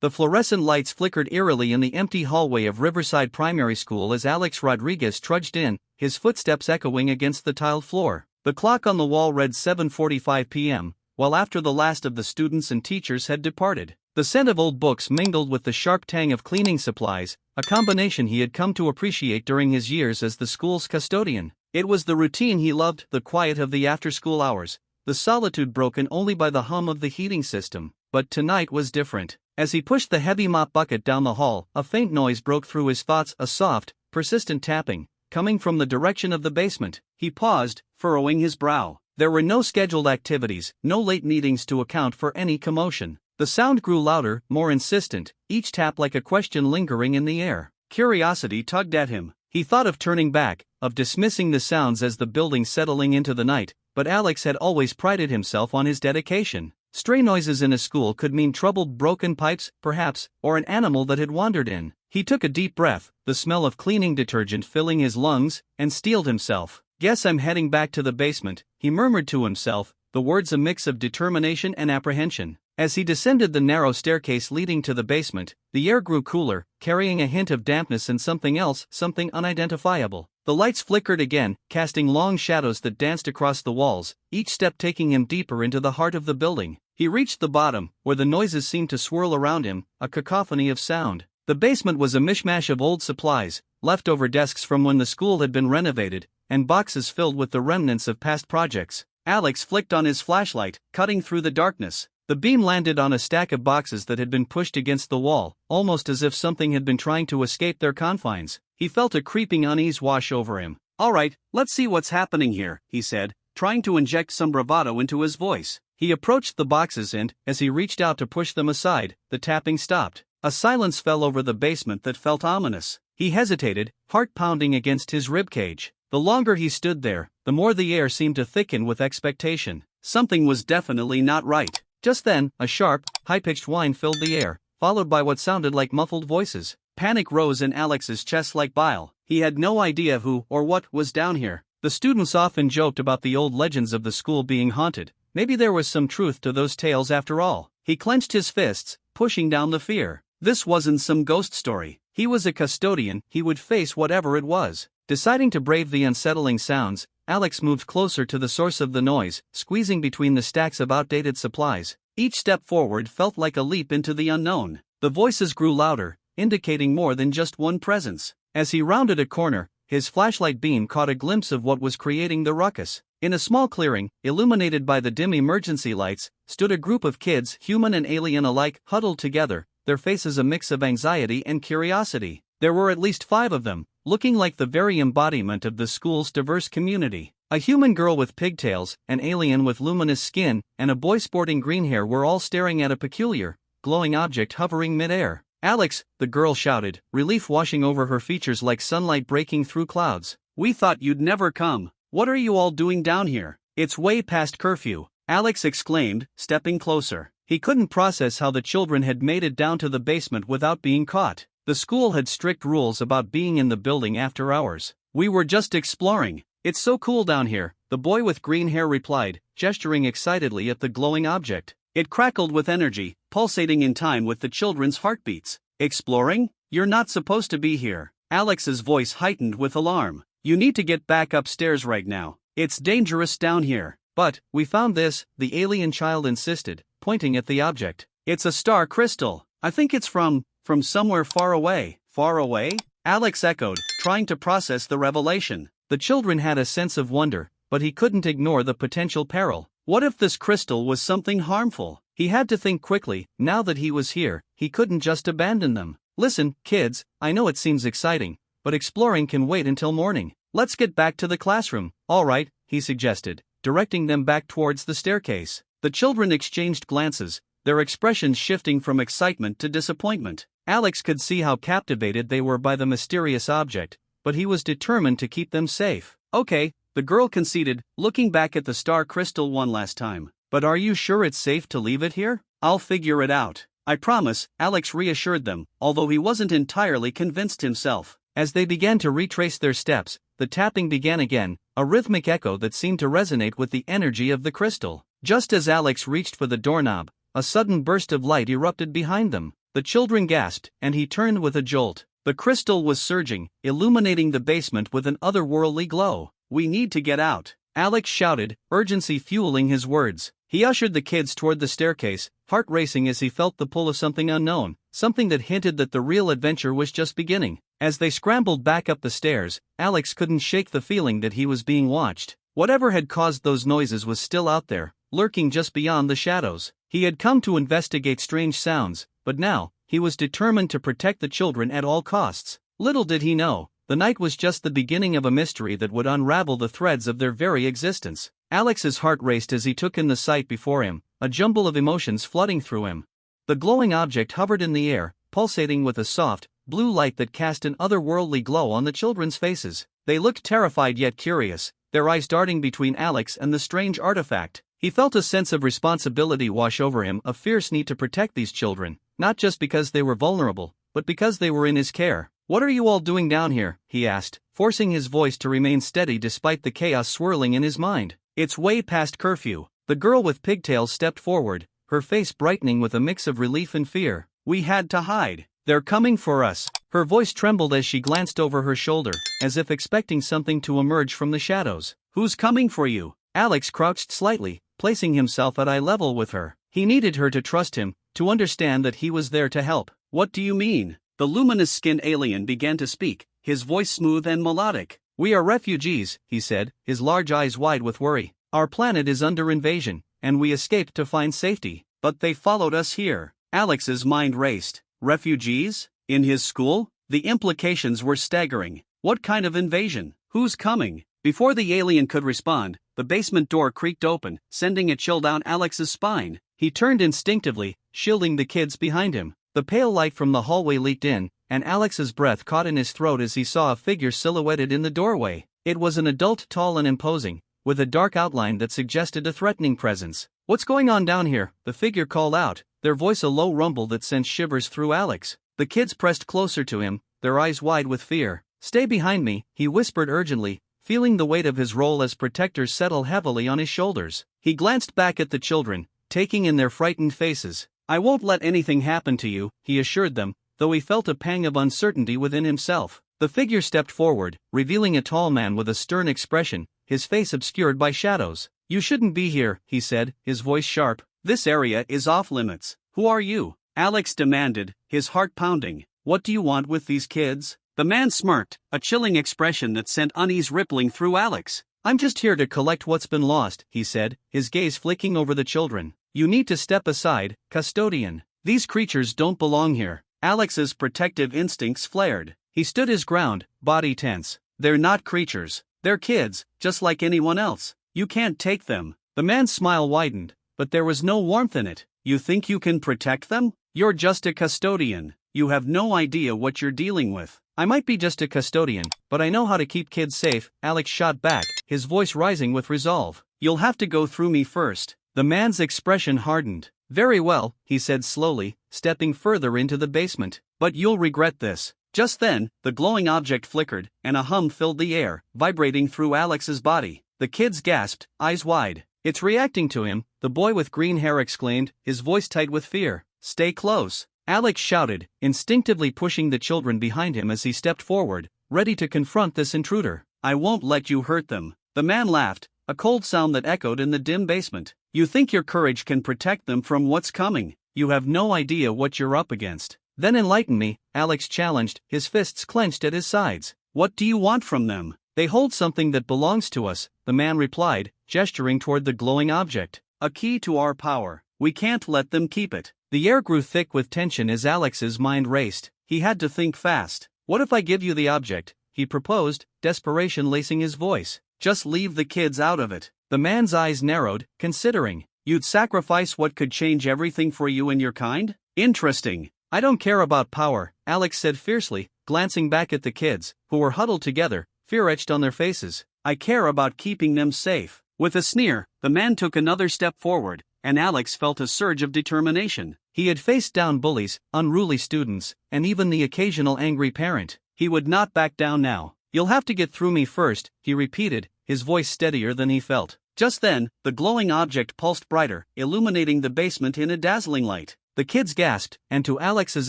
The fluorescent lights flickered eerily in the empty hallway of Riverside Primary School as Alex Rodriguez trudged in, his footsteps echoing against the tiled floor. The clock on the wall read 7:45 p.m., while after the last of the students and teachers had departed. The scent of old books mingled with the sharp tang of cleaning supplies, a combination he had come to appreciate during his years as the school's custodian. It was the routine he loved, the quiet of the after-school hours, the solitude broken only by the hum of the heating system. But tonight was different. As he pushed the heavy mop bucket down the hall, a faint noise broke through his thoughts, a soft, persistent tapping, coming from the direction of the basement. He paused, furrowing his brow. There were no scheduled activities, no late meetings to account for any commotion. The sound grew louder, more insistent, each tap like a question lingering in the air. Curiosity tugged at him. He thought of turning back, of dismissing the sounds as the building settling into the night, but Alex had always prided himself on his dedication. Stray noises in a school could mean troubled broken pipes, perhaps, or an animal that had wandered in. He took a deep breath, the smell of cleaning detergent filling his lungs, and steeled himself. "Guess I'm heading back to the basement," he murmured to himself, the words a mix of determination and apprehension. As he descended the narrow staircase leading to the basement, the air grew cooler, carrying a hint of dampness and something else, something unidentifiable. The lights flickered again, casting long shadows that danced across the walls, each step taking him deeper into the heart of the building. He reached the bottom, where the noises seemed to swirl around him, a cacophony of sound. The basement was a mishmash of old supplies, leftover desks from when the school had been renovated, and boxes filled with the remnants of past projects. Alex flicked on his flashlight, cutting through the darkness. The beam landed on a stack of boxes that had been pushed against the wall, almost as if something had been trying to escape their confines. He felt a creeping unease wash over him. "All right, let's see what's happening here," he said, trying to inject some bravado into his voice. He approached the boxes and, as he reached out to push them aside, the tapping stopped. A silence fell over the basement that felt ominous. He hesitated, heart pounding against his ribcage. The longer he stood there, the more the air seemed to thicken with expectation. Something was definitely not right. Just then, a sharp, high-pitched whine filled the air, followed by what sounded like muffled voices. Panic rose in Alex's chest like bile. He had no idea who or what was down here. The students often joked about the old legends of the school being haunted. Maybe there was some truth to those tales after all. He clenched his fists, pushing down the fear. This wasn't some ghost story. He was a custodian, he would face whatever it was. Deciding to brave the unsettling sounds, Alex moved closer to the source of the noise, squeezing between the stacks of outdated supplies. Each step forward felt like a leap into the unknown. The voices grew louder, indicating more than just one presence. As he rounded a corner, his flashlight beam caught a glimpse of what was creating the ruckus. In a small clearing, illuminated by the dim emergency lights, stood a group of kids, human and alien alike, huddled together, their faces a mix of anxiety and curiosity. There were at least 5 of them, looking like the very embodiment of the school's diverse community. A human girl with pigtails, an alien with luminous skin, and a boy sporting green hair were all staring at a peculiar, glowing object hovering mid-air. "Alex," the girl shouted, relief washing over her features like sunlight breaking through clouds. "We thought you'd never come. What are you all doing down here?" "It's way past curfew," Alex exclaimed, stepping closer. He couldn't process how the children had made it down to the basement without being caught. The school had strict rules about being in the building after hours. "We were just exploring. It's so cool down here," the boy with green hair replied, gesturing excitedly at the glowing object. It crackled with energy, pulsating in time with the children's heartbeats. "Exploring? You're not supposed to be here." Alex's voice heightened with alarm. "You need to get back upstairs right now. It's dangerous down here." "But, we found this," the alien child insisted, pointing at the object. "It's a star crystal. I think it's from somewhere far away." "Far away?" Alex echoed, trying to process the revelation. The children had a sense of wonder, but he couldn't ignore the potential peril. What if this crystal was something harmful? He had to think quickly. Now that he was here, he couldn't just abandon them. "Listen, kids, I know it seems exciting, but exploring can wait until morning. Let's get back to the classroom." "All right," he suggested, directing them back towards the staircase. The children exchanged glances, their expressions shifting from excitement to disappointment. Alex could see how captivated they were by the mysterious object, but he was determined to keep them safe. "Okay," the girl conceded, looking back at the star crystal one last time. "But are you sure it's safe to leave it here?" "I'll figure it out. I promise," Alex reassured them, although he wasn't entirely convinced himself. As they began to retrace their steps, the tapping began again, a rhythmic echo that seemed to resonate with the energy of the crystal. Just as Alex reached for the doorknob, a sudden burst of light erupted behind them. The children gasped, and he turned with a jolt. The crystal was surging, illuminating the basement with an otherworldly glow. "We need to get out," Alex shouted, urgency fueling his words. He ushered the kids toward the staircase, heart racing as he felt the pull of something unknown, something that hinted that the real adventure was just beginning. As they scrambled back up the stairs, Alex couldn't shake the feeling that he was being watched. Whatever had caused those noises was still out there, lurking just beyond the shadows. He had come to investigate strange sounds, but now, he was determined to protect the children at all costs. Little did he know, the night was just the beginning of a mystery that would unravel the threads of their very existence. Alex's heart raced as he took in the sight before him, a jumble of emotions flooding through him. The glowing object hovered in the air, pulsating with a soft, blue light that cast an otherworldly glow on the children's faces. They looked terrified yet curious, their eyes darting between Alex and the strange artifact. He felt a sense of responsibility wash over him, a fierce need to protect these children, not just because they were vulnerable, but because they were in his care. "What are you all doing down here?" he asked, forcing his voice to remain steady despite the chaos swirling in his mind. "It's way past curfew." The girl with pigtails stepped forward, her face brightening with a mix of relief and fear. "We had to hide. They're coming for us." Her voice trembled as she glanced over her shoulder, as if expecting something to emerge from the shadows. "Who's coming for you?" Alex crouched slightly, placing himself at eye level with her. He needed her to trust him, to understand that he was there to help. "What do you mean?" The luminous-skinned alien began to speak, his voice smooth and melodic. "We are refugees," he said, his large eyes wide with worry. "Our planet is under invasion, and we escaped to find safety. But they followed us here." Alex's mind raced. Refugees? In his school? The implications were staggering. What kind of invasion? Who's coming? Before the alien could respond, the basement door creaked open, sending a chill down Alex's spine. He turned instinctively, shielding the kids behind him. The pale light from the hallway leaked in, and Alex's breath caught in his throat as he saw a figure silhouetted in the doorway. It was an adult, tall and imposing, with a dark outline that suggested a threatening presence. "What's going on down here?" the figure called out, their voice a low rumble that sent shivers through Alex. The kids pressed closer to him, their eyes wide with fear. "Stay behind me," he whispered urgently, feeling the weight of his role as protector settle heavily on his shoulders. He glanced back at the children, taking in their frightened faces. "I won't let anything happen to you," he assured them, though he felt a pang of uncertainty within himself. The figure stepped forward, revealing a tall man with a stern expression, his face obscured by shadows. "You shouldn't be here," he said, his voice sharp. "This area is off limits." "Who are you?" Alex demanded, his heart pounding. "What do you want with these kids?" The man smirked, a chilling expression that sent unease rippling through Alex. "I'm just here to collect what's been lost," he said, his gaze flicking over the children. "You need to step aside, Custodian. These creatures don't belong here." Alex's protective instincts flared. He stood his ground, body tense. "They're not creatures. They're kids, just like anyone else. You can't take them." The man's smile widened, but there was no warmth in it. "You think you can protect them? You're just a custodian. You have no idea what you're dealing with." "I might be just a custodian, but I know how to keep kids safe," Alex shot back, his voice rising with resolve. "You'll have to go through me first." The man's expression hardened. "Very well," he said slowly, stepping further into the basement. "But you'll regret this." Just then, the glowing object flickered, and a hum filled the air, vibrating through Alex's body. The kids gasped, eyes wide. "It's reacting to him," the boy with green hair exclaimed, his voice tight with fear. "Stay close," Alex shouted, instinctively pushing the children behind him as he stepped forward, ready to confront this intruder. "I won't let you hurt them." The man laughed, a cold sound that echoed in the dim basement. "You think your courage can protect them from what's coming? You have no idea what you're up against." "Then enlighten me," Alex challenged, his fists clenched at his sides. "What do you want from them?" "They hold something that belongs to us," the man replied, gesturing toward the glowing object. "A key to our power. We can't let them keep it." The air grew thick with tension as Alex's mind raced. He had to think fast. "What if I give you the object?" he proposed, desperation lacing his voice. "Just leave the kids out of it." The man's eyes narrowed, considering. "You'd sacrifice what could change everything for you and your kind? Interesting." "I don't care about power," Alex said fiercely, glancing back at the kids, who were huddled together, fear etched on their faces. "I care about keeping them safe." With a sneer, the man took another step forward, and Alex felt a surge of determination. He had faced down bullies, unruly students, and even the occasional angry parent. He would not back down now. "You'll have to get through me first," he repeated, his voice steadier than he felt. Just then, the glowing object pulsed brighter, illuminating the basement in a dazzling light. The kids gasped, and to Alex's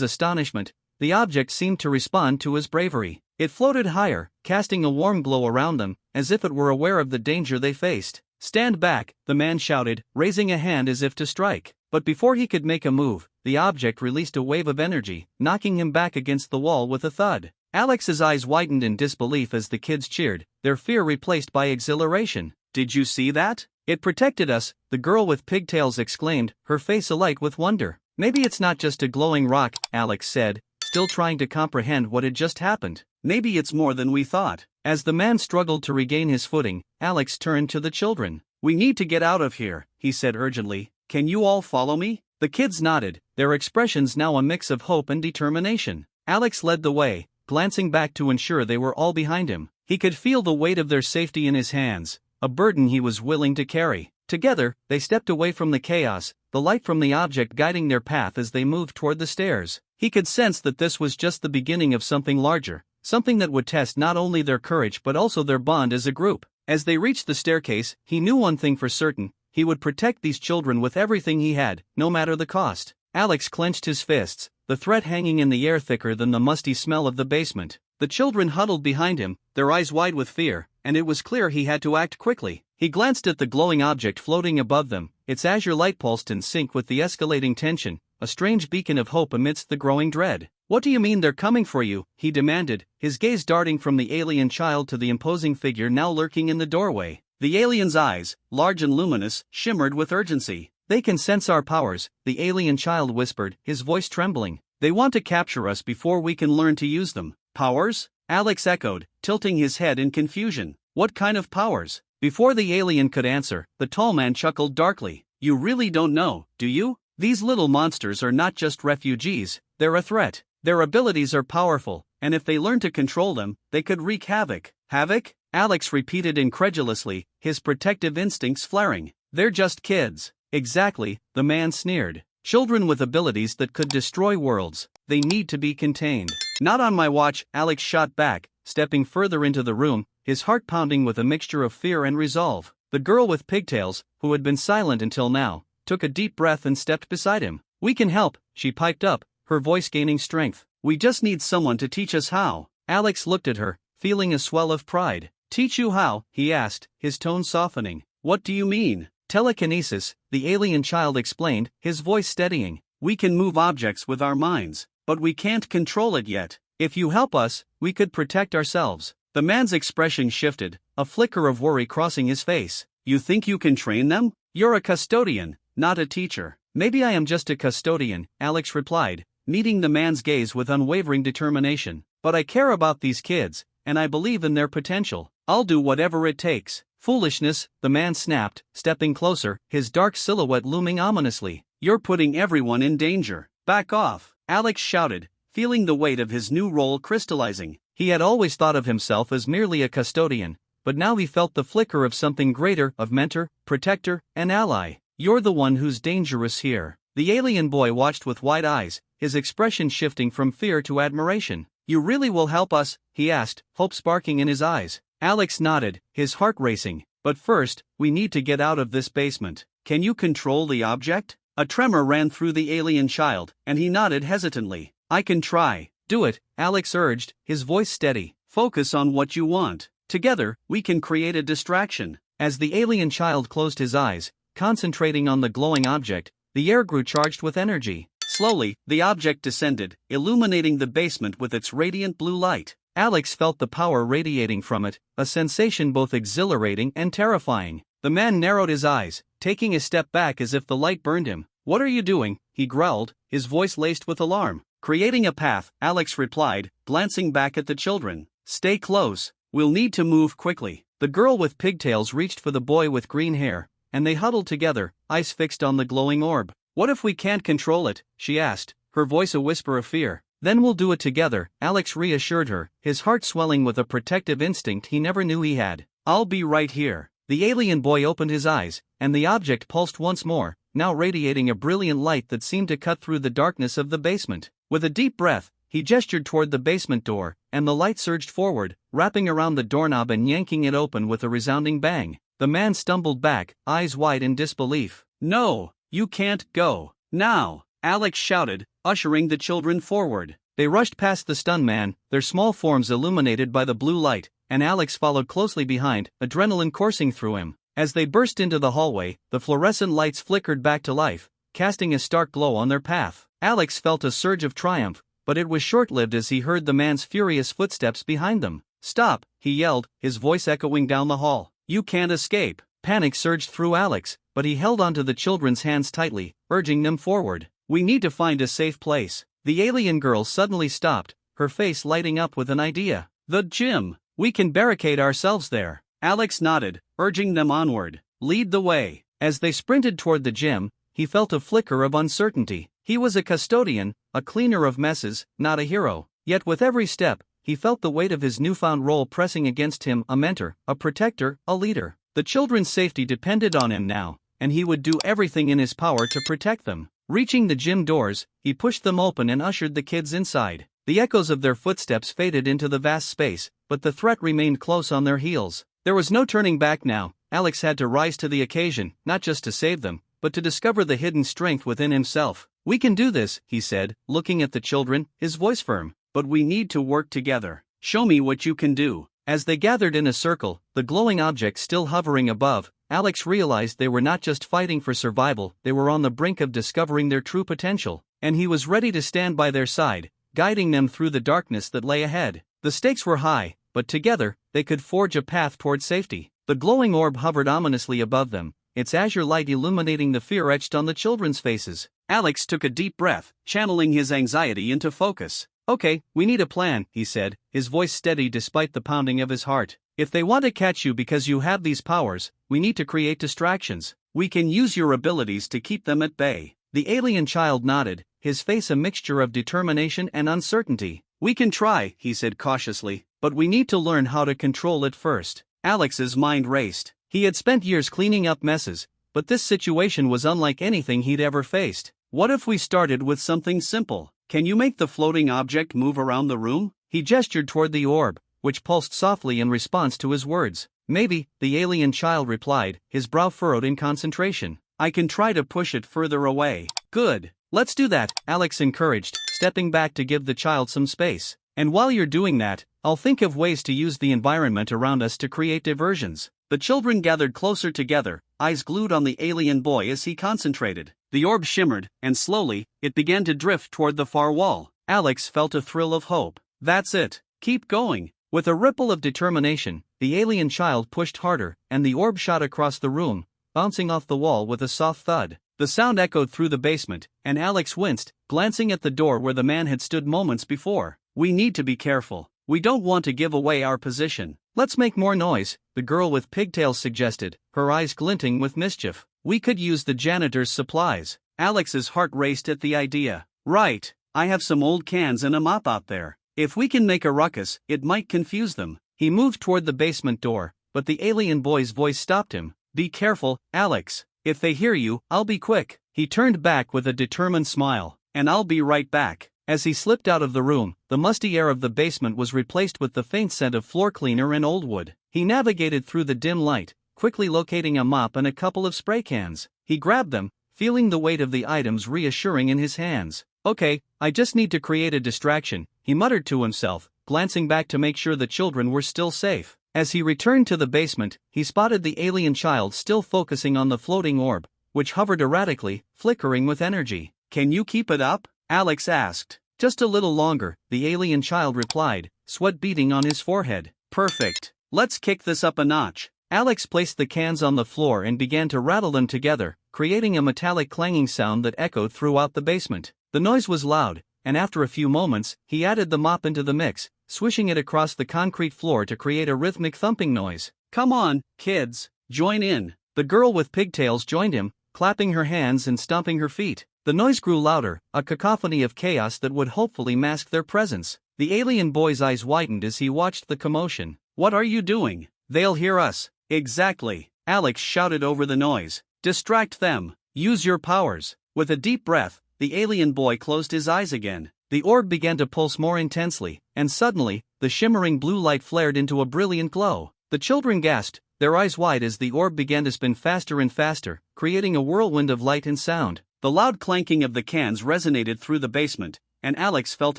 astonishment, the object seemed to respond to his bravery. It floated higher, casting a warm glow around them, as if it were aware of the danger they faced. "Stand back," the man shouted, raising a hand as if to strike. But before he could make a move, the object released a wave of energy, knocking him back against the wall with a thud. Alex's eyes widened in disbelief as the kids cheered, their fear replaced by exhilaration. "Did you see that? It protected us," the girl with pigtails exclaimed, her face alight with wonder. "Maybe it's not just a glowing rock," Alex said, still trying to comprehend what had just happened. "Maybe it's more than we thought." As the man struggled to regain his footing, Alex turned to the children. "We need to get out of here," he said urgently. "Can you all follow me?" The kids nodded, their expressions now a mix of hope and determination. Alex led the way, glancing back to ensure they were all behind him. He could feel the weight of their safety in his hands, a burden he was willing to carry. Together, they stepped away from the chaos, the light from the object guiding their path as they moved toward the stairs. He could sense that this was just the beginning of something larger, something that would test not only their courage but also their bond as a group. As they reached the staircase, he knew one thing for certain: he would protect these children with everything he had, no matter the cost. Alex clenched his fists, the threat hanging in the air thicker than the musty smell of the basement. The children huddled behind him, their eyes wide with fear, and it was clear he had to act quickly. He glanced at the glowing object floating above them, its azure light pulsed in sync with the escalating tension, a strange beacon of hope amidst the growing dread. "What do you mean they're coming for you?" he demanded, his gaze darting from the alien child to the imposing figure now lurking in the doorway. The alien's eyes, large and luminous, shimmered with urgency. "They can sense our powers," the alien child whispered, his voice trembling. "They want to capture us before we can learn to use them." "Powers?" Alex echoed, tilting his head in confusion. "What kind of powers?" Before the alien could answer, the tall man chuckled darkly. "You really don't know, do you? These little monsters are not just refugees, they're a threat. Their abilities are powerful, and if they learn to control them, they could wreak havoc." "Havoc?" Alex repeated incredulously, his protective instincts flaring. "They're just kids." "Exactly," the man sneered. "Children with abilities that could destroy worlds. They need to be contained." "Not on my watch," Alex shot back, stepping further into the room, his heart pounding with a mixture of fear and resolve. The girl with pigtails, who had been silent until now, took a deep breath and stepped beside him. "We can help," she piped up, her voice gaining strength. "We just need someone to teach us how." Alex looked at her, feeling a swell of pride. "Teach you how?" he asked, his tone softening. "What do you mean?" "Telekinesis," the alien child explained, his voice steadying. "We can move objects with our minds, but we can't control it yet. If you help us, we could protect ourselves." The man's expression shifted, a flicker of worry crossing his face. "You think you can train them? You're a custodian, not a teacher." "Maybe I am just a custodian," Alex replied, meeting the man's gaze with unwavering determination. "But I care about these kids, and I believe in their potential. I'll do whatever it takes." "Foolishness," the man snapped, stepping closer, his dark silhouette looming ominously. "You're putting everyone in danger. Back off," Alex shouted, feeling the weight of his new role crystallizing. He had always thought of himself as merely a custodian, but now he felt the flicker of something greater, of mentor, protector, and ally. "You're the one who's dangerous here." The alien boy watched with wide eyes, his expression shifting from fear to admiration. "You really will help us?" he asked, hope sparking in his eyes. Alex nodded, his heart racing. "But first, we need to get out of this basement." "Can you control the object?" A tremor ran through the alien child, and he nodded hesitantly. "I can try." "Do it," Alex urged, his voice steady. "Focus on what you want. Together, we can create a distraction." As the alien child closed his eyes, concentrating on the glowing object, the air grew charged with energy. Slowly, the object descended, illuminating the basement with its radiant blue light. Alex felt the power radiating from it, a sensation both exhilarating and terrifying. The man narrowed his eyes, taking a step back as if the light burned him. "What are you doing?" he growled, his voice laced with alarm. "Creating a path," Alex replied, glancing back at the children. "Stay close. We'll need to move quickly." The girl with pigtails reached for the boy with green hair, and they huddled together, eyes fixed on the glowing orb. "What if we can't control it?" she asked, her voice a whisper of fear. "Then we'll do it together," Alex reassured her, his heart swelling with a protective instinct he never knew he had. "I'll be right here." The alien boy opened his eyes, and the object pulsed once more, now radiating a brilliant light that seemed to cut through the darkness of the basement. With a deep breath, he gestured toward the basement door, and the light surged forward, wrapping around the doorknob and yanking it open with a resounding bang. The man stumbled back, eyes wide in disbelief. "No, you can't go. Now." Alex shouted, ushering the children forward. They rushed past the stunned man, their small forms illuminated by the blue light, and Alex followed closely behind, adrenaline coursing through him. As they burst into the hallway, the fluorescent lights flickered back to life, casting a stark glow on their path. Alex felt a surge of triumph, but it was short-lived as he heard the man's furious footsteps behind them. "Stop," he yelled, his voice echoing down the hall. "You can't escape." Panic surged through Alex, but he held onto the children's hands tightly, urging them forward. "We need to find a safe place." The alien girl suddenly stopped, her face lighting up with an idea. "The gym! We can barricade ourselves there." Alex nodded, urging them onward. "Lead the way." As they sprinted toward the gym, he felt a flicker of uncertainty. He was a custodian, a cleaner of messes, not a hero. Yet with every step, he felt the weight of his newfound role pressing against him, a mentor, a protector, a leader. The children's safety depended on him now, and he would do everything in his power to protect them. Reaching the gym doors, he pushed them open and ushered the kids inside. The echoes of their footsteps faded into the vast space, but the threat remained close on their heels. There was no turning back now. Alex had to rise to the occasion, not just to save them, but to discover the hidden strength within himself. "We can do this," he said, looking at the children, his voice firm. "But we need to work together. Show me what you can do." As they gathered in a circle, the glowing object still hovering above, Alex realized they were not just fighting for survival, they were on the brink of discovering their true potential, and he was ready to stand by their side, guiding them through the darkness that lay ahead. The stakes were high, but together, they could forge a path toward safety. The glowing orb hovered ominously above them, its azure light illuminating the fear etched on the children's faces. Alex took a deep breath, channeling his anxiety into focus. "Okay, we need a plan," he said, his voice steady despite the pounding of his heart. "If they want to catch you because you have these powers, we need to create distractions. We can use your abilities to keep them at bay." The alien child nodded, his face a mixture of determination and uncertainty. "We can try," he said cautiously, "but we need to learn how to control it first." Alex's mind raced. He had spent years cleaning up messes, but this situation was unlike anything he'd ever faced. "What if we started with something simple? Can you make the floating object move around the room?" He gestured toward the orb, which pulsed softly in response to his words. "Maybe," the alien child replied, his brow furrowed in concentration. "I can try to push it further away." "Good. Let's do that," Alex encouraged, stepping back to give the child some space. "And while you're doing that, I'll think of ways to use the environment around us to create diversions." The children gathered closer together, eyes glued on the alien boy as he concentrated. The orb shimmered, and slowly, it began to drift toward the far wall. Alex felt a thrill of hope. "That's it. Keep going." With a ripple of determination, the alien child pushed harder, and the orb shot across the room, bouncing off the wall with a soft thud. The sound echoed through the basement, and Alex winced, glancing at the door where the man had stood moments before. "We need to be careful. We don't want to give away our position." "Let's make more noise," the girl with pigtails suggested, her eyes glinting with mischief. "We could use the janitor's supplies." Alex's heart raced at the idea. "Right, I have some old cans and a mop out there. If we can make a ruckus, it might confuse them." He moved toward the basement door, but the alien boy's voice stopped him. "Be careful, Alex. If they hear you, I'll be quick." He turned back with a determined smile. "And I'll be right back." As he slipped out of the room, the musty air of the basement was replaced with the faint scent of floor cleaner and old wood. He navigated through the dim light, quickly locating a mop and a couple of spray cans. He grabbed them, feeling the weight of the items reassuring in his hands. "Okay, I just need to create a distraction," he muttered to himself, glancing back to make sure the children were still safe. As he returned to the basement, he spotted the alien child still focusing on the floating orb, which hovered erratically, flickering with energy. "Can you keep it up?" Alex asked. "Just a little longer," the alien child replied, sweat beading on his forehead. "Perfect. Let's kick this up a notch." Alex placed the cans on the floor and began to rattle them together, creating a metallic clanging sound that echoed throughout the basement. The noise was loud, and after a few moments, he added the mop into the mix, swishing it across the concrete floor to create a rhythmic thumping noise. "Come on, kids, join in." The girl with pigtails joined him, clapping her hands and stomping her feet. The noise grew louder, a cacophony of chaos that would hopefully mask their presence. The alien boy's eyes widened as he watched the commotion. "What are you doing? They'll hear us." "Exactly," Alex shouted over the noise. "Distract them. Use your powers." With a deep breath, the alien boy closed his eyes again. The orb began to pulse more intensely, and suddenly, the shimmering blue light flared into a brilliant glow. The children gasped, their eyes wide as the orb began to spin faster and faster, creating a whirlwind of light and sound. The loud clanking of the cans resonated through the basement, and Alex felt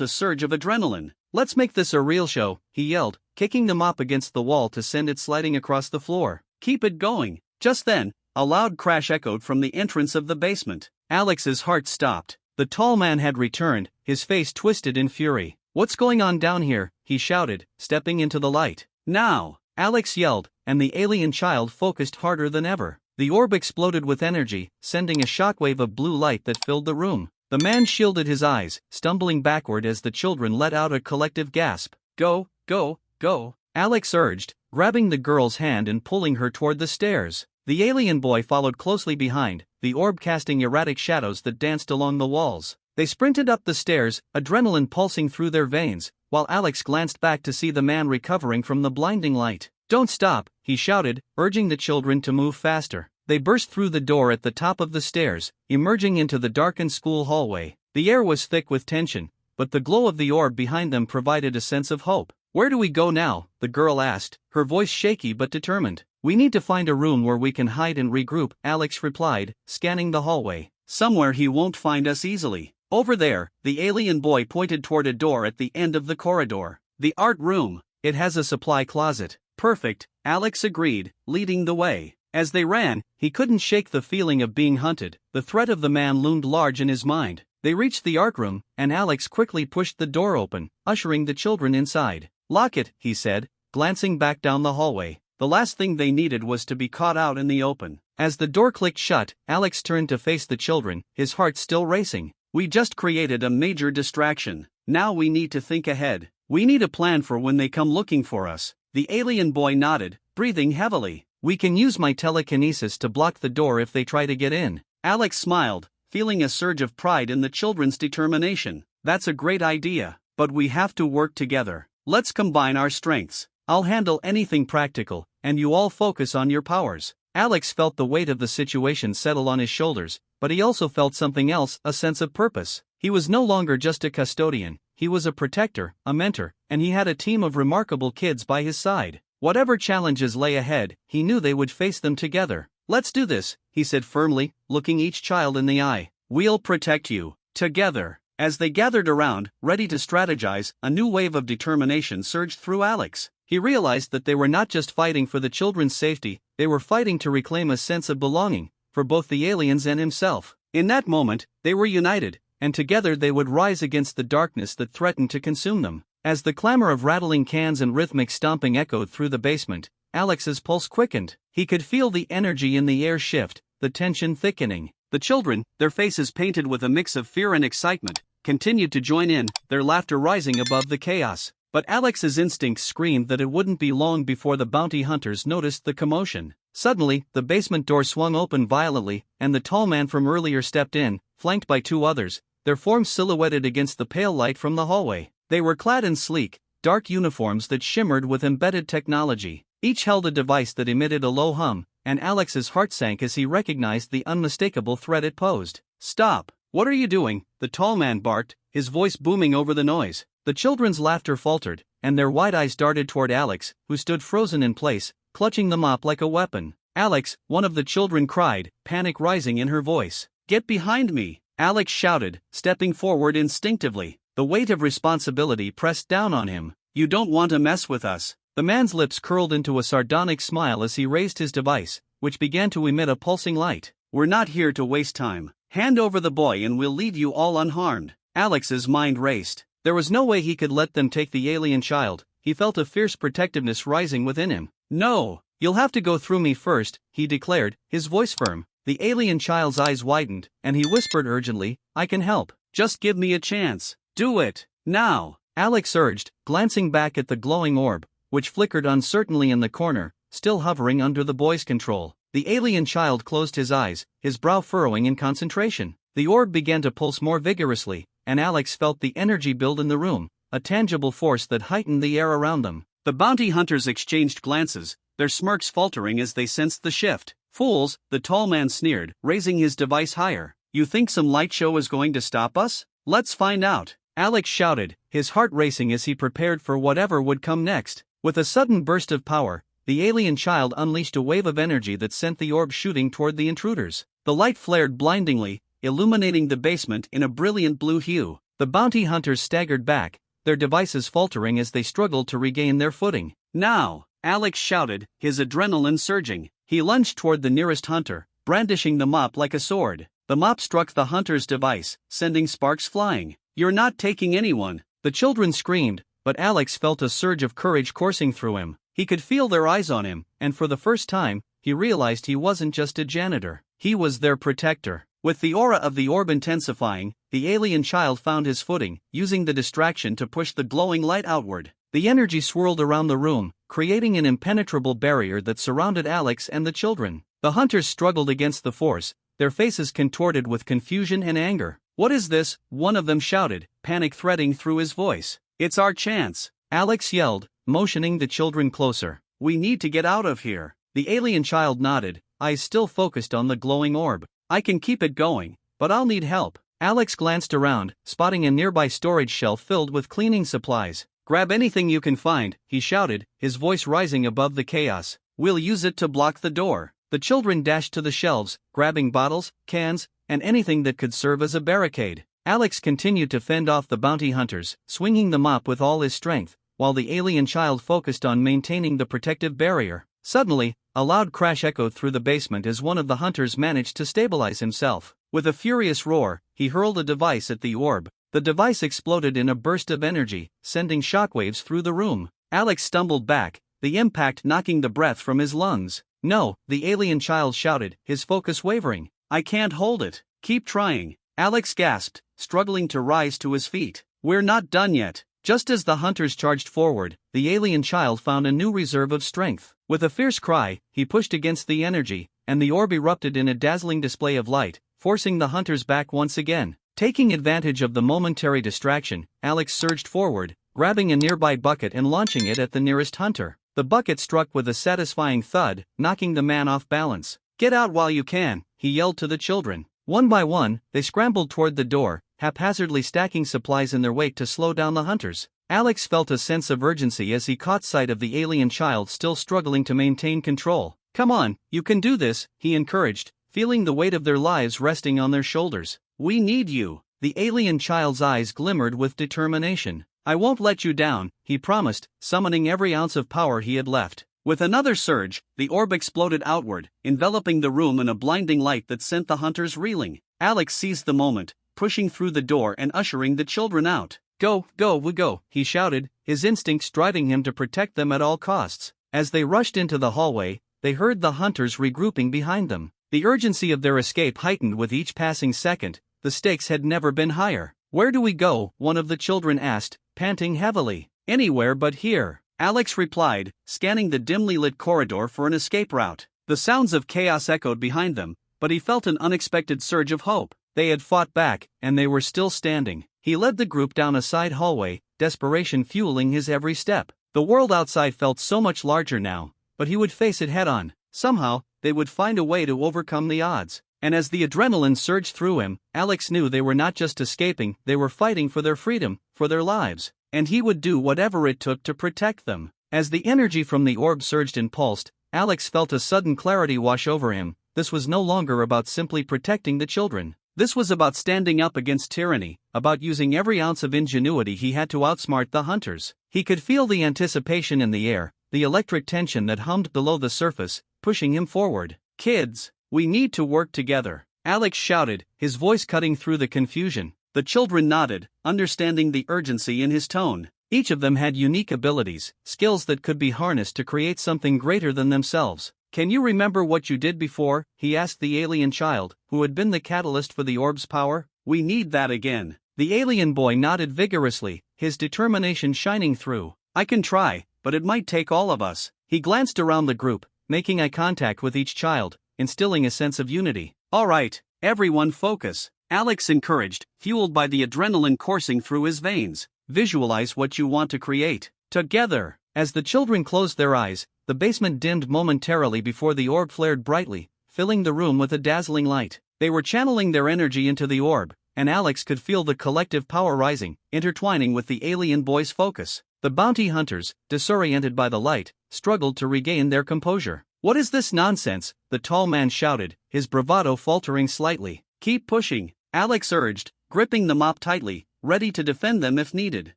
a surge of adrenaline. "Let's make this a real show," he yelled, kicking the mop against the wall to send it sliding across the floor. "Keep it going." Just then, a loud crash echoed from the entrance of the basement. Alex's heart stopped. The tall man had returned, his face twisted in fury. "What's going on down here?" he shouted, stepping into the light. "Now!" Alex yelled, and the alien child focused harder than ever. The orb exploded with energy, sending a shockwave of blue light that filled the room. The man shielded his eyes, stumbling backward as the children let out a collective gasp. "Go, go, go," Alex urged, grabbing the girl's hand and pulling her toward the stairs. The alien boy followed closely behind, the orb casting erratic shadows that danced along the walls. They sprinted up the stairs, adrenaline pulsing through their veins, while Alex glanced back to see the man recovering from the blinding light. "Don't stop," he shouted, urging the children to move faster. They burst through the door at the top of the stairs, emerging into the darkened school hallway. The air was thick with tension, but the glow of the orb behind them provided a sense of hope. "Where do we go now?" the girl asked, her voice shaky but determined. "We need to find a room where we can hide and regroup," Alex replied, scanning the hallway. "Somewhere he won't find us easily." "Over there," the alien boy pointed toward a door at the end of the corridor. "The art room. It has a supply closet." "Perfect," Alex agreed, leading the way. As they ran, he couldn't shake the feeling of being hunted. The threat of the man loomed large in his mind. They reached the art room, and Alex quickly pushed the door open, ushering the children inside. "Lock it," he said, glancing back down the hallway. The last thing they needed was to be caught out in the open. As the door clicked shut, Alex turned to face the children, his heart still racing. "We just created a major distraction. Now we need to think ahead. We need a plan for when they come looking for us." The alien boy nodded, breathing heavily. "We can use my telekinesis to block the door if they try to get in." Alex smiled, feeling a surge of pride in the children's determination. "That's a great idea, but we have to work together. Let's combine our strengths. I'll handle anything practical, and you all focus on your powers." Alex felt the weight of the situation settle on his shoulders, but he also felt something else, a sense of purpose. He was no longer just a custodian, he was a protector, a mentor, and he had a team of remarkable kids by his side. Whatever challenges lay ahead, he knew they would face them together. "Let's do this," he said firmly, looking each child in the eye. "We'll protect you. Together." As they gathered around, ready to strategize, a new wave of determination surged through Alex. He realized that they were not just fighting for the children's safety, they were fighting to reclaim a sense of belonging, for both the aliens and himself. In that moment, they were united, and together they would rise against the darkness that threatened to consume them. As the clamor of rattling cans and rhythmic stomping echoed through the basement, Alex's pulse quickened. He could feel the energy in the air shift, the tension thickening. The children, their faces painted with a mix of fear and excitement, continued to join in, their laughter rising above the chaos. But Alex's instincts screamed that it wouldn't be long before the bounty hunters noticed the commotion. Suddenly, the basement door swung open violently, and the tall man from earlier stepped in, flanked by two others, their forms silhouetted against the pale light from the hallway. They were clad in sleek, dark uniforms that shimmered with embedded technology. Each held a device that emitted a low hum, and Alex's heart sank as he recognized the unmistakable threat it posed. "Stop! What are you doing?" the tall man barked, his voice booming over the noise. The children's laughter faltered, and their wide eyes darted toward Alex, who stood frozen in place, clutching the mop like a weapon. "Alex," one of the children cried, panic rising in her voice. "Get behind me!" Alex shouted, stepping forward instinctively. The weight of responsibility pressed down on him. "You don't want to mess with us." The man's lips curled into a sardonic smile as he raised his device, which began to emit a pulsing light. "We're not here to waste time. Hand over the boy and we'll leave you all unharmed." Alex's mind raced. There was no way he could let them take the alien child. He felt a fierce protectiveness rising within him. "No, you'll have to go through me first," he declared, his voice firm. The alien child's eyes widened, and he whispered urgently, "I can help. Just give me a chance. Do it, now," Alex urged, glancing back at the glowing orb, which flickered uncertainly in the corner, still hovering under the boy's control. The alien child closed his eyes, his brow furrowing in concentration. The orb began to pulse more vigorously, and Alex felt the energy build in the room, a tangible force that heightened the air around them. The bounty hunters exchanged glances, their smirks faltering as they sensed the shift. "Fools," the tall man sneered, raising his device higher. "You think some light show is going to stop us? Let's find out," Alex shouted, his heart racing as he prepared for whatever would come next. With a sudden burst of power, the alien child unleashed a wave of energy that sent the orb shooting toward the intruders. The light flared blindingly, illuminating the basement in a brilliant blue hue. The bounty hunters staggered back, their devices faltering as they struggled to regain their footing. "Now!" Alex shouted, his adrenaline surging. He lunged toward the nearest hunter, brandishing the mop like a sword. The mop struck the hunter's device, sending sparks flying. "You're not taking anyone!" The children screamed, but Alex felt a surge of courage coursing through him. He could feel their eyes on him, and for the first time, he realized he wasn't just a janitor. He was their protector. With the aura of the orb intensifying, the alien child found his footing, using the distraction to push the glowing light outward. The energy swirled around the room, creating an impenetrable barrier that surrounded Alex and the children. The hunters struggled against the force, their faces contorted with confusion and anger. "What is this?" one of them shouted, panic threading through his voice. "It's our chance," Alex yelled, motioning the children closer. "We need to get out of here." The alien child nodded, eyes still focused on the glowing orb. "I can keep it going, but I'll need help." Alex glanced around, spotting a nearby storage shelf filled with cleaning supplies. "Grab anything you can find," he shouted, his voice rising above the chaos. "We'll use it to block the door." The children dashed to the shelves, grabbing bottles, cans, and anything that could serve as a barricade. Alex continued to fend off the bounty hunters, swinging the mop with all his strength, while the alien child focused on maintaining the protective barrier. Suddenly, a loud crash echoed through the basement as one of the hunters managed to stabilize himself. With a furious roar, he hurled a device at the orb. The device exploded in a burst of energy, sending shockwaves through the room. Alex stumbled back, the impact knocking the breath from his lungs. "No," the alien child shouted, his focus wavering. "I can't hold it." "Keep trying," Alex gasped, struggling to rise to his feet. "We're not done yet." Just as the hunters charged forward, the alien child found a new reserve of strength. With a fierce cry, he pushed against the energy, and the orb erupted in a dazzling display of light, forcing the hunters back once again. Taking advantage of the momentary distraction, Alex surged forward, grabbing a nearby bucket and launching it at the nearest hunter. The bucket struck with a satisfying thud, knocking the man off balance. "Get out while you can," he yelled to the children. One by one, they scrambled toward the door, haphazardly stacking supplies in their wake to slow down the hunters. Alex felt a sense of urgency as he caught sight of the alien child still struggling to maintain control. "Come on, you can do this," he encouraged, feeling the weight of their lives resting on their shoulders. "We need you." The alien child's eyes glimmered with determination. "I won't let you down," he promised, summoning every ounce of power he had left. With another surge, the orb exploded outward, enveloping the room in a blinding light that sent the hunters reeling. Alex seized the moment, pushing through the door and ushering the children out. "Go, go, we go," he shouted, his instincts driving him to protect them at all costs. As they rushed into the hallway, they heard the hunters regrouping behind them. The urgency of their escape heightened with each passing second. The stakes had never been higher. "Where do we go?" one of the children asked, panting heavily. "Anywhere but here," Alex replied, scanning the dimly lit corridor for an escape route. The sounds of chaos echoed behind them, but he felt an unexpected surge of hope. They had fought back, and they were still standing. He led the group down a side hallway, desperation fueling his every step. The world outside felt so much larger now, but he would face it head-on. Somehow, they would find a way to overcome the odds. And as the adrenaline surged through him, Alex knew they were not just escaping, they were fighting for their freedom, for their lives. And he would do whatever it took to protect them. As the energy from the orb surged and pulsed, Alex felt a sudden clarity wash over him. This was no longer about simply protecting the children. This was about standing up against tyranny, about using every ounce of ingenuity he had to outsmart the hunters. He could feel the anticipation in the air, the electric tension that hummed below the surface, pushing him forward. "Kids, we need to work together," Alex shouted, his voice cutting through the confusion. The children nodded, understanding the urgency in his tone. Each of them had unique abilities, skills that could be harnessed to create something greater than themselves. "Can you remember what you did before?" he asked the alien child, who had been the catalyst for the orb's power. "We need that again." The alien boy nodded vigorously, his determination shining through. "I can try, but it might take all of us." He glanced around the group, making eye contact with each child, instilling a sense of unity. "All right, everyone focus," Alex encouraged, fueled by the adrenaline coursing through his veins. "Visualize what you want to create. Together." As the children closed their eyes, the basement dimmed momentarily before the orb flared brightly, filling the room with a dazzling light. They were channeling their energy into the orb, and Alex could feel the collective power rising, intertwining with the alien boy's focus. The bounty hunters, disoriented by the light, struggled to regain their composure. "What is this nonsense?" the tall man shouted, his bravado faltering slightly. Keep pushing, Alex urged, gripping the mop tightly, ready to defend them if needed.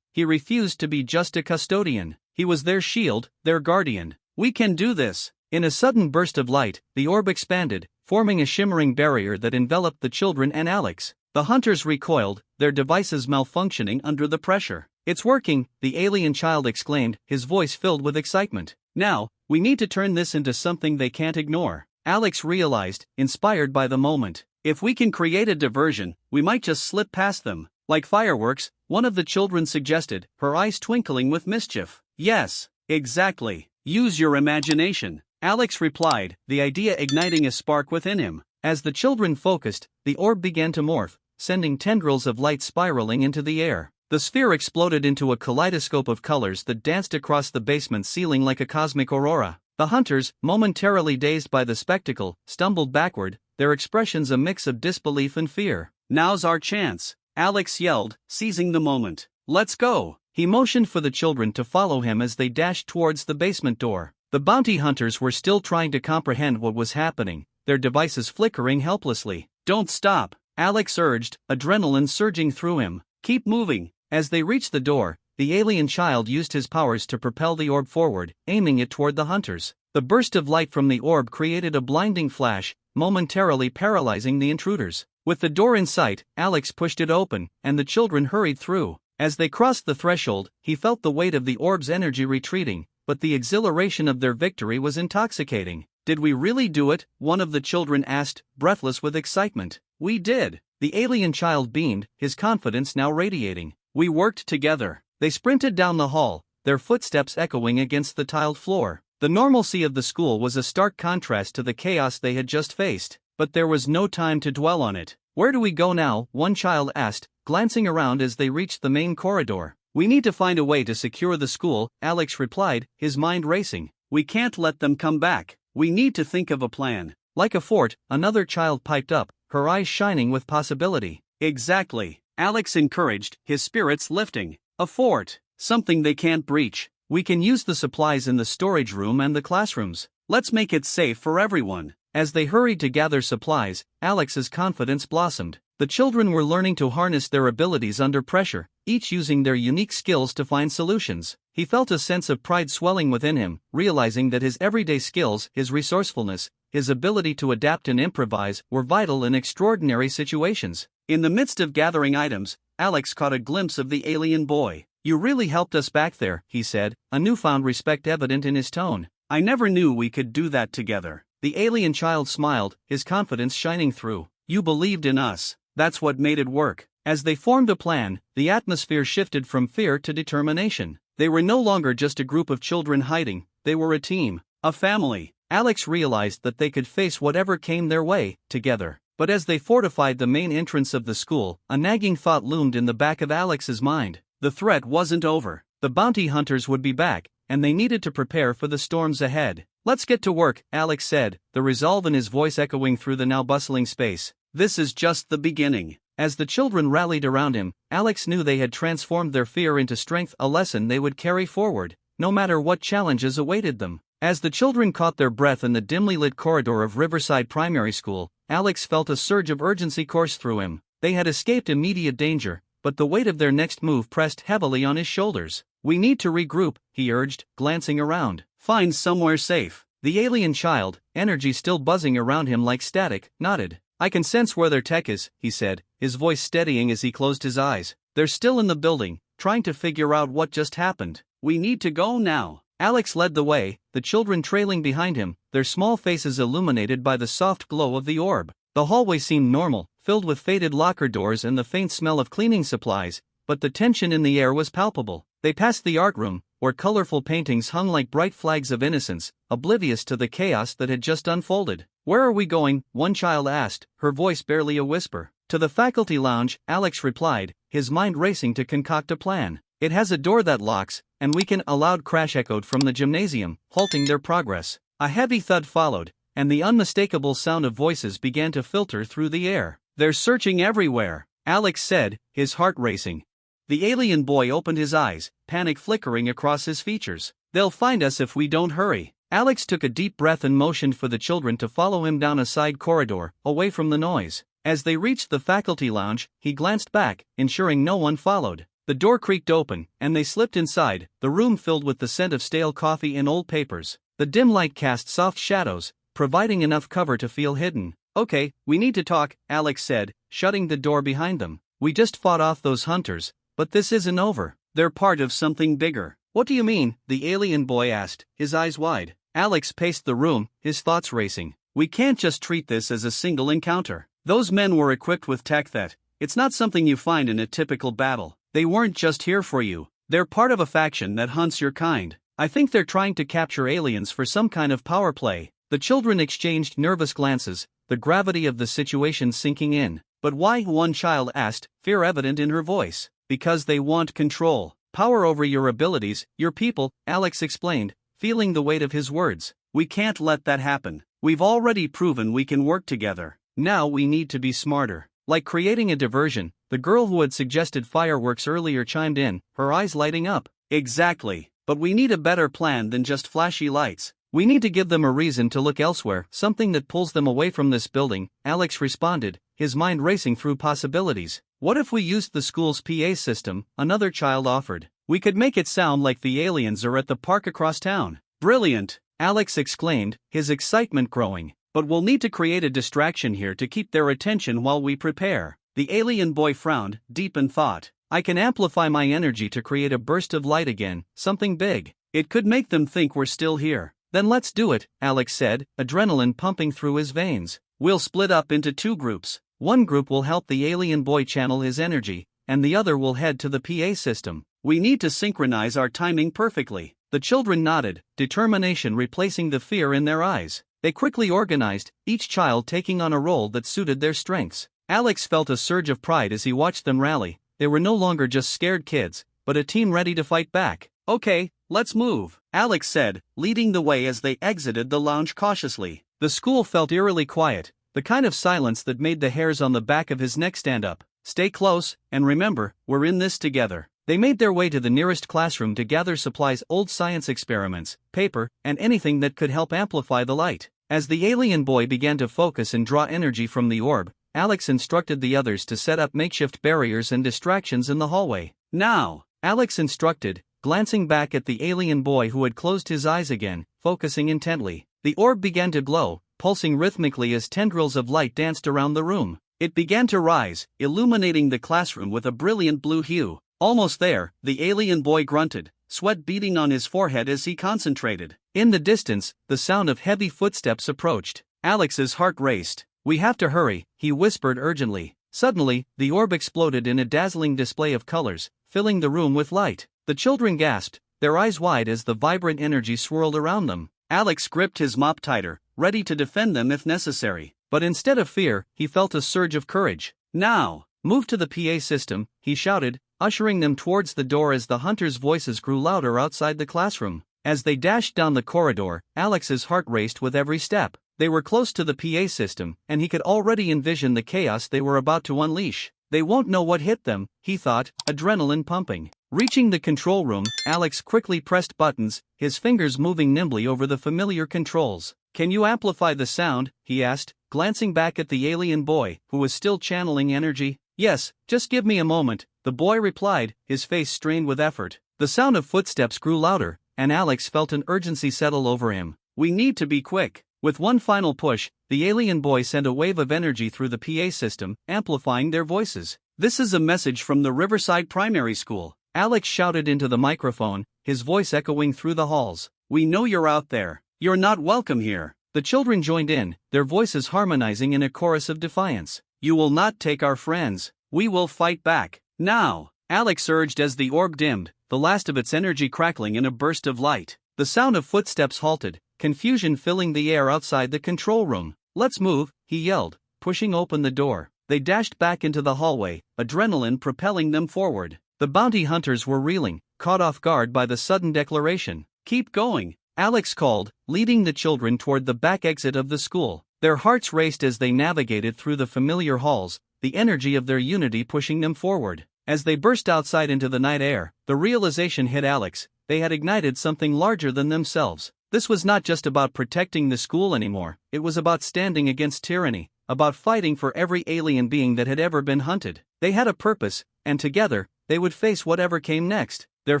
He refused to be just a custodian. He was their shield, their guardian. We can do this. In a sudden burst of light, the orb expanded, forming a shimmering barrier that enveloped the children and Alex. The hunters recoiled, their devices malfunctioning under the pressure. "It's working," the alien child exclaimed, his voice filled with excitement. "Now, we need to turn this into something they can't ignore." Alex realized, inspired by the moment. "If we can create a diversion, we might just slip past them. Like fireworks," one of the children suggested, her eyes twinkling with mischief. "Yes, exactly. Use your imagination," Alex replied, the idea igniting a spark within him. As the children focused, the orb began to morph, sending tendrils of light spiraling into the air. The sphere exploded into a kaleidoscope of colors that danced across the basement ceiling like a cosmic aurora. The hunters, momentarily dazed by the spectacle, stumbled backward, their expressions a mix of disbelief and fear. "Now's our chance," Alex yelled, seizing the moment. "Let's go." He motioned for the children to follow him as they dashed towards the basement door. The bounty hunters were still trying to comprehend what was happening, their devices flickering helplessly. "Don't stop," Alex urged, adrenaline surging through him. "Keep moving." As they reached the door, the alien child used his powers to propel the orb forward, aiming it toward the hunters. The burst of light from the orb created a blinding flash, momentarily paralyzing the intruders. With the door in sight, Alex pushed it open, and the children hurried through. As they crossed the threshold, he felt the weight of the orb's energy retreating, but the exhilaration of their victory was intoxicating. "Did we really do it?" one of the children asked, breathless with excitement. "We did," the alien child beamed, his confidence now radiating. "We worked together." They sprinted down the hall, their footsteps echoing against the tiled floor. The normalcy of the school was a stark contrast to the chaos they had just faced, but there was no time to dwell on it. "Where do we go now?" one child asked, glancing around as they reached the main corridor. "We need to find a way to secure the school," Alex replied, his mind racing. "We can't let them come back. We need to think of a plan." "Like a fort," another child piped up, her eyes shining with possibility. "Exactly," Alex encouraged, his spirits lifting. "A fort. Something they can't breach. We can use the supplies in the storage room and the classrooms. Let's make it safe for everyone." As they hurried to gather supplies, Alex's confidence blossomed. The children were learning to harness their abilities under pressure, each using their unique skills to find solutions. He felt a sense of pride swelling within him, realizing that his everyday skills, his resourcefulness, his ability to adapt and improvise, were vital in extraordinary situations. In the midst of gathering items, Alex caught a glimpse of the alien boy. "You really helped us back there," he said, a newfound respect evident in his tone. "I never knew we could do that together." The alien child smiled, his confidence shining through. "You believed in us. That's what made it work." As they formed a plan, the atmosphere shifted from fear to determination. They were no longer just a group of children hiding, they were a team, a family. Alex realized that they could face whatever came their way, together. But as they fortified the main entrance of the school, a nagging thought loomed in the back of Alex's mind. The threat wasn't over. The bounty hunters would be back, and they needed to prepare for the storms ahead. "Let's get to work," Alex said, the resolve in his voice echoing through the now bustling space. "This is just the beginning." As the children rallied around him, Alex knew they had transformed their fear into strength, a lesson they would carry forward, no matter what challenges awaited them. As the children caught their breath in the dimly lit corridor of Riverside Primary School, Alex felt a surge of urgency course through him. They had escaped immediate danger, but the weight of their next move pressed heavily on his shoulders. "We need to regroup," he urged, glancing around. "Find somewhere safe." The alien child, energy still buzzing around him like static, nodded. "I can sense where their tech is," he said, his voice steadying as he closed his eyes. "They're still in the building, trying to figure out what just happened. We need to go now." Alex led the way, the children trailing behind him, their small faces illuminated by the soft glow of the orb. The hallway seemed normal, filled with faded locker doors and the faint smell of cleaning supplies, but the tension in the air was palpable. They passed the art room, where colorful paintings hung like bright flags of innocence, oblivious to the chaos that had just unfolded. "Where are we going?" one child asked, her voice barely a whisper. "To the faculty lounge," Alex replied, his mind racing to concoct a plan. "It has a door that locks, and we can." A loud crash echoed from the gymnasium, halting their progress. A heavy thud followed, and the unmistakable sound of voices began to filter through the air. "They're searching everywhere," Alex said, his heart racing. The alien boy opened his eyes, panic flickering across his features. "They'll find us if we don't hurry." Alex took a deep breath and motioned for the children to follow him down a side corridor, away from the noise. As they reached the faculty lounge, he glanced back, ensuring no one followed. The door creaked open, and they slipped inside, the room filled with the scent of stale coffee and old papers. The dim light cast soft shadows, providing enough cover to feel hidden. "Okay, we need to talk," Alex said, shutting the door behind them. "We just fought off those hunters, but this isn't over. They're part of something bigger." "What do you mean?" the alien boy asked, his eyes wide. Alex paced the room, his thoughts racing. "We can't just treat this as a single encounter. Those men were equipped with tech that, it's not something you find in a typical battle. They weren't just here for you. They're part of a faction that hunts your kind. I think they're trying to capture aliens for some kind of power play." The children exchanged nervous glances, the gravity of the situation sinking in. "But why?" one child asked, fear evident in her voice. "Because they want control. Power over your abilities, your people," Alex explained, feeling the weight of his words. "We can't let that happen. We've already proven we can work together. Now we need to be smarter." Like creating a diversion, the girl who had suggested fireworks earlier chimed in, her eyes lighting up. "Exactly. But we need a better plan than just flashy lights. We need to give them a reason to look elsewhere, something that pulls them away from this building," Alex responded, his mind racing through possibilities. "What if we used the school's PA system?" another child offered. "We could make it sound like the aliens are at the park across town." "Brilliant!" Alex exclaimed, his excitement growing. "But we'll need to create a distraction here to keep their attention while we prepare." The alien boy frowned, deep in thought. "I can amplify my energy to create a burst of light again, something big. It could make them think we're still here." "Then let's do it," Alex said, adrenaline pumping through his veins. "We'll split up into two groups. One group will help the alien boy channel his energy, and the other will head to the PA system. We need to synchronize our timing perfectly." The children nodded, determination replacing the fear in their eyes. They quickly organized, each child taking on a role that suited their strengths. Alex felt a surge of pride as he watched them rally. They were no longer just scared kids, but a team ready to fight back. "Okay, let's move," Alex said, leading the way as they exited the lounge cautiously. The school felt eerily quiet, the kind of silence that made the hairs on the back of his neck stand up. "Stay close, and remember, we're in this together." They made their way to the nearest classroom to gather supplies, old science experiments, paper, and anything that could help amplify the light. As the alien boy began to focus and draw energy from the orb, Alex instructed the others to set up makeshift barriers and distractions in the hallway. "Now," Alex instructed, glancing back at the alien boy who had closed his eyes again, focusing intently. The orb began to glow, pulsing rhythmically as tendrils of light danced around the room. It began to rise, illuminating the classroom with a brilliant blue hue. "Almost there," the alien boy grunted, sweat beading on his forehead as he concentrated. In the distance, the sound of heavy footsteps approached. Alex's heart raced. "We have to hurry," he whispered urgently. Suddenly, the orb exploded in a dazzling display of colors, filling the room with light. The children gasped, their eyes wide as the vibrant energy swirled around them. Alex gripped his mop tighter, ready to defend them if necessary. But instead of fear, he felt a surge of courage. "Now, move to the PA system," he shouted, ushering them towards the door as the hunters' voices grew louder outside the classroom. As they dashed down the corridor, Alex's heart raced with every step. They were close to the PA system, and he could already envision the chaos they were about to unleash. They won't know what hit them, he thought, adrenaline pumping. Reaching the control room, Alex quickly pressed buttons, his fingers moving nimbly over the familiar controls. "Can you amplify the sound?" he asked, glancing back at the alien boy, who was still channeling energy. "Yes, just give me a moment," the boy replied, his face strained with effort. The sound of footsteps grew louder, and Alex felt an urgency settle over him. "We need to be quick." With one final push, the alien boy sent a wave of energy through the PA system, amplifying their voices. "This is a message from the Riverside Primary School," Alex shouted into the microphone, his voice echoing through the halls. "We know you're out there. You're not welcome here." The children joined in, their voices harmonizing in a chorus of defiance. "You will not take our friends. We will fight back." "Now," Alex urged as the orb dimmed, the last of its energy crackling in a burst of light. The sound of footsteps halted, confusion filling the air outside the control room. "Let's move," he yelled, pushing open the door. They dashed back into the hallway, adrenaline propelling them forward. The bounty hunters were reeling, caught off guard by the sudden declaration. "Keep going," Alex called, leading the children toward the back exit of the school. Their hearts raced as they navigated through the familiar halls, the energy of their unity pushing them forward. As they burst outside into the night air, the realization hit Alex: they had ignited something larger than themselves. This was not just about protecting the school anymore, it was about standing against tyranny, about fighting for every alien being that had ever been hunted. They had a purpose, and together, they would face whatever came next. Their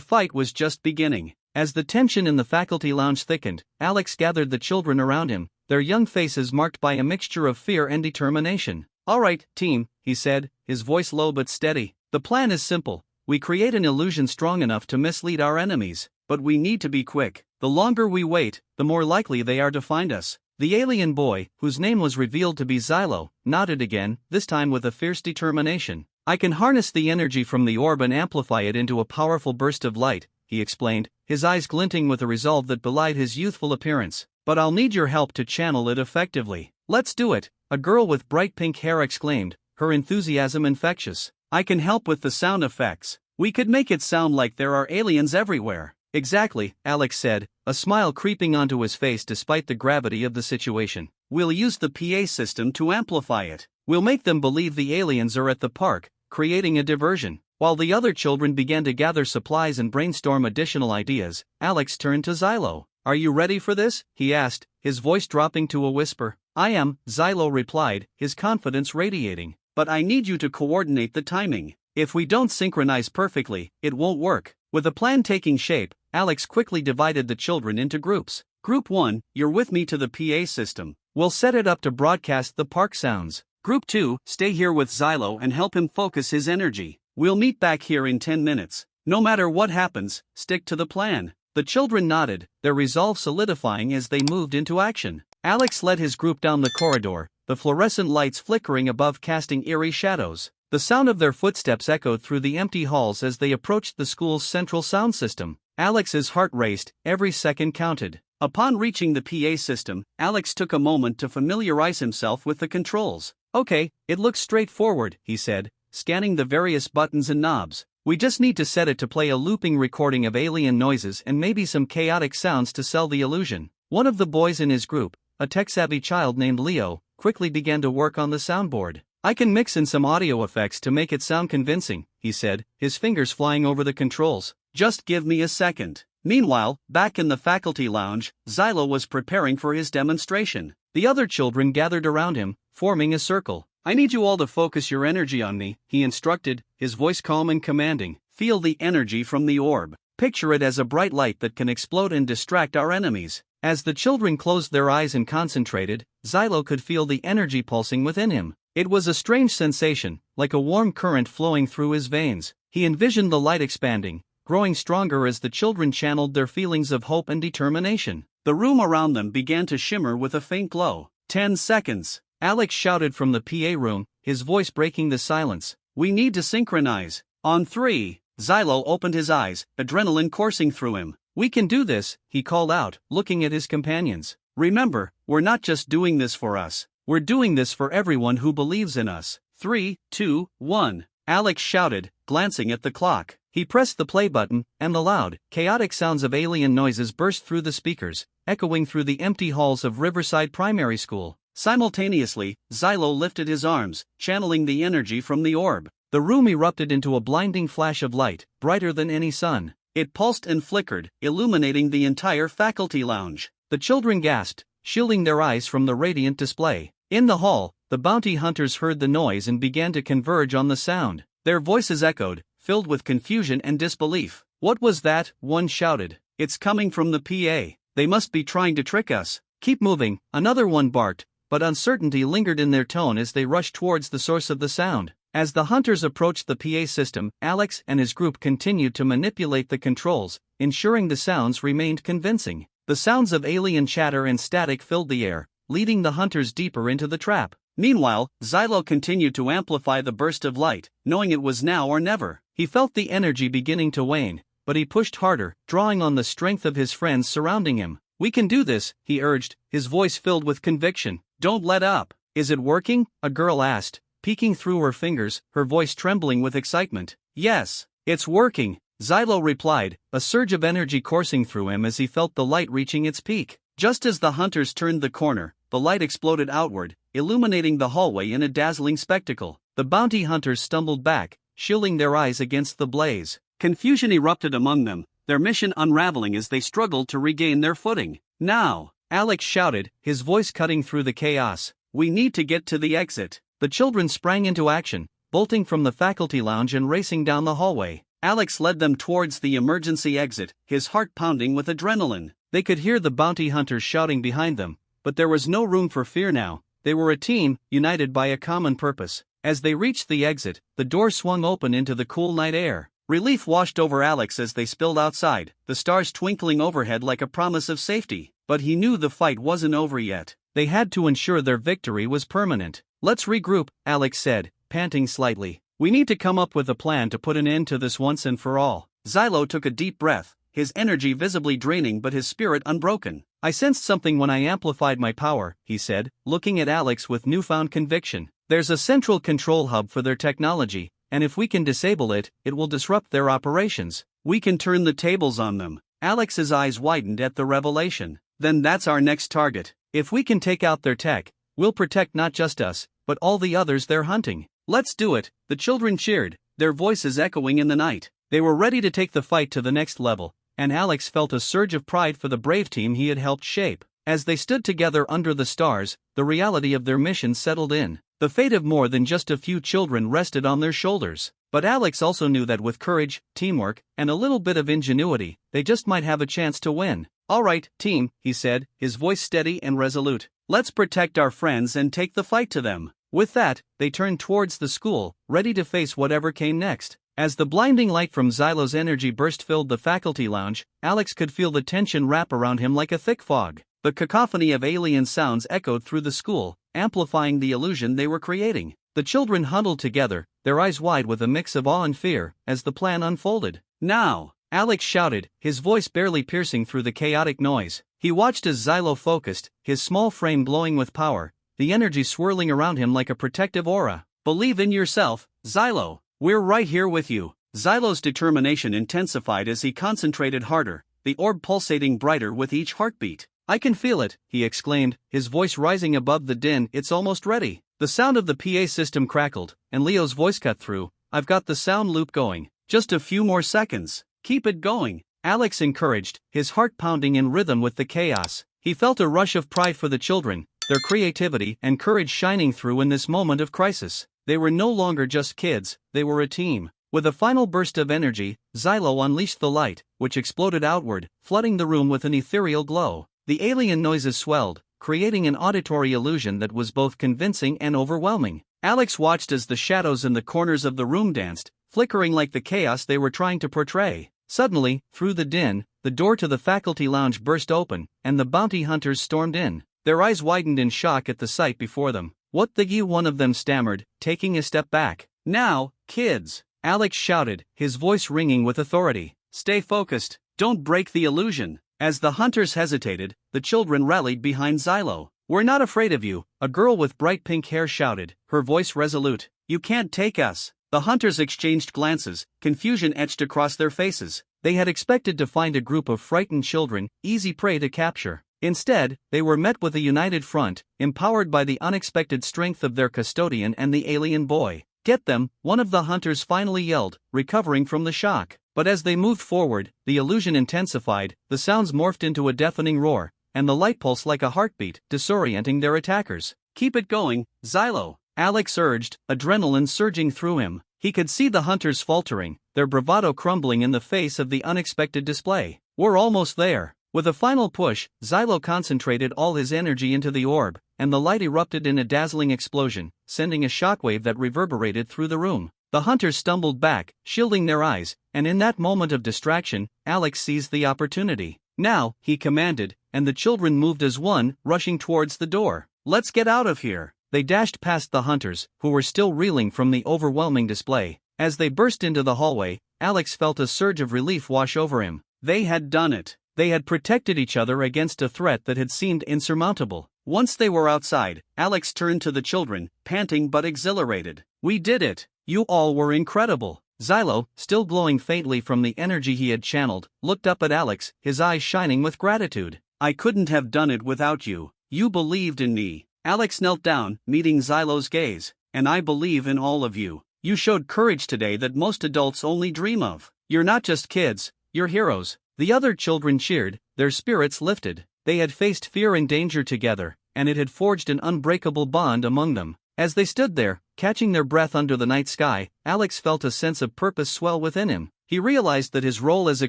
fight was just beginning. As the tension in the faculty lounge thickened, Alex gathered the children around him, their young faces marked by a mixture of fear and determination. "All right, team," he said, his voice low but steady. "The plan is simple. We create an illusion strong enough to mislead our enemies, but we need to be quick. The longer we wait, the more likely they are to find us." The alien boy, whose name was revealed to be Xylo, nodded again, this time with a fierce determination. "I can harness the energy from the orb and amplify it into a powerful burst of light," he explained, his eyes glinting with a resolve that belied his youthful appearance. "But I'll need your help to channel it effectively." "Let's do it," a girl with bright pink hair exclaimed, her enthusiasm infectious. "I can help with the sound effects. We could make it sound like there are aliens everywhere." "Exactly," Alex said, a smile creeping onto his face despite the gravity of the situation. "We'll use the PA system to amplify it. We'll make them believe the aliens are at the park, creating a diversion." While the other children began to gather supplies and brainstorm additional ideas, Alex turned to Xylo. "Are you ready for this?" he asked, his voice dropping to a whisper. "I am," Xylo replied, his confidence radiating. "But I need you to coordinate the timing. If we don't synchronize perfectly, it won't work." With a plan taking shape, Alex quickly divided the children into groups. "Group 1, you're with me to the PA system. We'll set it up to broadcast the park sounds. Group 2, stay here with Xylo and help him focus his energy. We'll meet back here in 10 minutes. No matter what happens, stick to the plan." The children nodded, their resolve solidifying as they moved into action. Alex led his group down the corridor, the fluorescent lights flickering above casting eerie shadows. The sound of their footsteps echoed through the empty halls as they approached the school's central sound system. Alex's heart raced, every second counted. Upon reaching the PA system, Alex took a moment to familiarize himself with the controls. "Okay, it looks straightforward," he said, scanning the various buttons and knobs. "We just need to set it to play a looping recording of alien noises and maybe some chaotic sounds to sell the illusion." One of the boys in his group, a tech-savvy child named Leo, quickly began to work on the soundboard. "I can mix in some audio effects to make it sound convincing," he said, his fingers flying over the controls. "Just give me a second." Meanwhile, back in the faculty lounge, Xylo was preparing for his demonstration. The other children gathered around him, forming a circle. "I need you all to focus your energy on me," he instructed, his voice calm and commanding. "Feel the energy from the orb. Picture it as a bright light that can explode and distract our enemies." As the children closed their eyes and concentrated, Xylo could feel the energy pulsing within him. It was a strange sensation, like a warm current flowing through his veins. He envisioned the light expanding, growing stronger as the children channeled their feelings of hope and determination. The room around them began to shimmer with a faint glow. 10 seconds. Alex shouted from the PA room, his voice breaking the silence. "We need to synchronize. On 3. Xylo opened his eyes, adrenaline coursing through him. "We can do this," he called out, looking at his companions. "Remember, we're not just doing this for us. We're doing this for everyone who believes in us." 3, 2, 1. Alex shouted, glancing at the clock. He pressed the play button, and the loud, chaotic sounds of alien noises burst through the speakers, echoing through the empty halls of Riverside Primary School. Simultaneously, Xylo lifted his arms, channeling the energy from the orb. The room erupted into a blinding flash of light, brighter than any sun. It pulsed and flickered, illuminating the entire faculty lounge. The children gasped, shielding their eyes from the radiant display. In the hall, the bounty hunters heard the noise and began to converge on the sound. Their voices echoed, filled with confusion and disbelief. "What was that?" one shouted. "It's coming from the PA. They must be trying to trick us." "Keep moving," another one barked, but uncertainty lingered in their tone as they rushed towards the source of the sound. As the hunters approached the PA system, Alex and his group continued to manipulate the controls, ensuring the sounds remained convincing. The sounds of alien chatter and static filled the air, leading the hunters deeper into the trap. Meanwhile, Xylo continued to amplify the burst of light, knowing it was now or never. He felt the energy beginning to wane, but he pushed harder, drawing on the strength of his friends surrounding him. "We can do this," he urged, his voice filled with conviction. "Don't let up." "Is it working?" a girl asked, peeking through her fingers, her voice trembling with excitement. "Yes, it's working," Xylo replied, a surge of energy coursing through him as he felt the light reaching its peak. Just as the hunters turned the corner, the light exploded outward, illuminating the hallway in a dazzling spectacle. The bounty hunters stumbled back, shielding their eyes against the blaze. Confusion erupted among them, their mission unraveling as they struggled to regain their footing. "Now!" Alex shouted, his voice cutting through the chaos. We need to get to the exit. The children sprang into action, bolting from the faculty lounge and racing down the hallway. Alex led them towards the emergency exit, his heart pounding with adrenaline. They could hear the bounty hunters shouting behind them, but there was no room for fear now. They were a team, united by a common purpose. As they reached the exit, the door swung open into the cool night air. Relief washed over Alex as they spilled outside, the stars twinkling overhead like a promise of safety. But he knew the fight wasn't over yet. They had to ensure their victory was permanent. Let's regroup, Alex said, panting slightly. We need to come up with a plan to put an end to this once and for all. Xylo took a deep breath, his energy visibly draining but his spirit unbroken. I sensed something when I amplified my power, he said, looking at Alex with newfound conviction. There's a central control hub for their technology, and if we can disable it, it will disrupt their operations. We can turn the tables on them. Alex's eyes widened at the revelation. Then that's our next target. If we can take out their tech, we'll protect not just us, but all the others they're hunting. Let's do it, the children cheered, their voices echoing in the night. They were ready to take the fight to the next level, and Alex felt a surge of pride for the brave team he had helped shape. As they stood together under the stars, the reality of their mission settled in. The fate of more than just a few children rested on their shoulders. But Alex also knew that with courage, teamwork, and a little bit of ingenuity, they just might have a chance to win. All right, team, he said, his voice steady and resolute. Let's protect our friends and take the fight to them. With that, they turned towards the school, ready to face whatever came next. As the blinding light from Xylo's energy burst filled the faculty lounge, Alex could feel the tension wrap around him like a thick fog. The cacophony of alien sounds echoed through the school, amplifying the illusion they were creating. The children huddled together, their eyes wide with a mix of awe and fear, as the plan unfolded. Now! Alex shouted, his voice barely piercing through the chaotic noise. He watched as Xylo focused, his small frame glowing with power, the energy swirling around him like a protective aura. Believe in yourself, Xylo. We're right here with you. Xylo's determination intensified as he concentrated harder, the orb pulsating brighter with each heartbeat. I can feel it, he exclaimed, his voice rising above the din. It's almost ready. The sound of the PA system crackled, and Leo's voice cut through. I've got the sound loop going. Just a few more seconds. Keep it going. Alex encouraged, his heart pounding in rhythm with the chaos. He felt a rush of pride for the children, their creativity and courage shining through in this moment of crisis. They were no longer just kids, they were a team. With a final burst of energy, Xylo unleashed the light, which exploded outward, flooding the room with an ethereal glow. The alien noises swelled, creating an auditory illusion that was both convincing and overwhelming. Alex watched as the shadows in the corners of the room danced, flickering like the chaos they were trying to portray. Suddenly, through the din, the door to the faculty lounge burst open, and the bounty hunters stormed in. Their eyes widened in shock at the sight before them. What the you? One of them stammered, taking a step back. Now, kids! Alex shouted, his voice ringing with authority. Stay focused, don't break the illusion. As the hunters hesitated, the children rallied behind Xylo. We're not afraid of you, a girl with bright pink hair shouted, her voice resolute. You can't take us. The hunters exchanged glances, confusion etched across their faces. They had expected to find a group of frightened children, easy prey to capture. Instead, they were met with a united front, empowered by the unexpected strength of their custodian and the alien boy. Get them, one of the hunters finally yelled, recovering from the shock. But as they moved forward, the illusion intensified, the sounds morphed into a deafening roar, and the light pulsed like a heartbeat, disorienting their attackers. Keep it going, Xylo, Alex urged, adrenaline surging through him. He could see the hunters faltering, their bravado crumbling in the face of the unexpected display. We're almost there. With a final push, Xylo concentrated all his energy into the orb, and the light erupted in a dazzling explosion, sending a shockwave that reverberated through the room. The hunters stumbled back, shielding their eyes, and in that moment of distraction, Alex seized the opportunity. Now, he commanded, and the children moved as one, rushing towards the door. Let's get out of here. They dashed past the hunters, who were still reeling from the overwhelming display. As they burst into the hallway, Alex felt a surge of relief wash over him. They had done it. They had protected each other against a threat that had seemed insurmountable. Once they were outside, Alex turned to the children, panting but exhilarated. We did it. You all were incredible. Xylo, still glowing faintly from the energy he had channeled, looked up at Alex, his eyes shining with gratitude. I couldn't have done it without you. You believed in me. Alex knelt down, meeting Xylo's gaze. And I believe in all of you. You showed courage today that most adults only dream of. You're not just kids, you're heroes. The other children cheered, their spirits lifted. They had faced fear and danger together, and it had forged an unbreakable bond among them. As they stood there, catching their breath under the night sky, Alex felt a sense of purpose swell within him. He realized that his role as a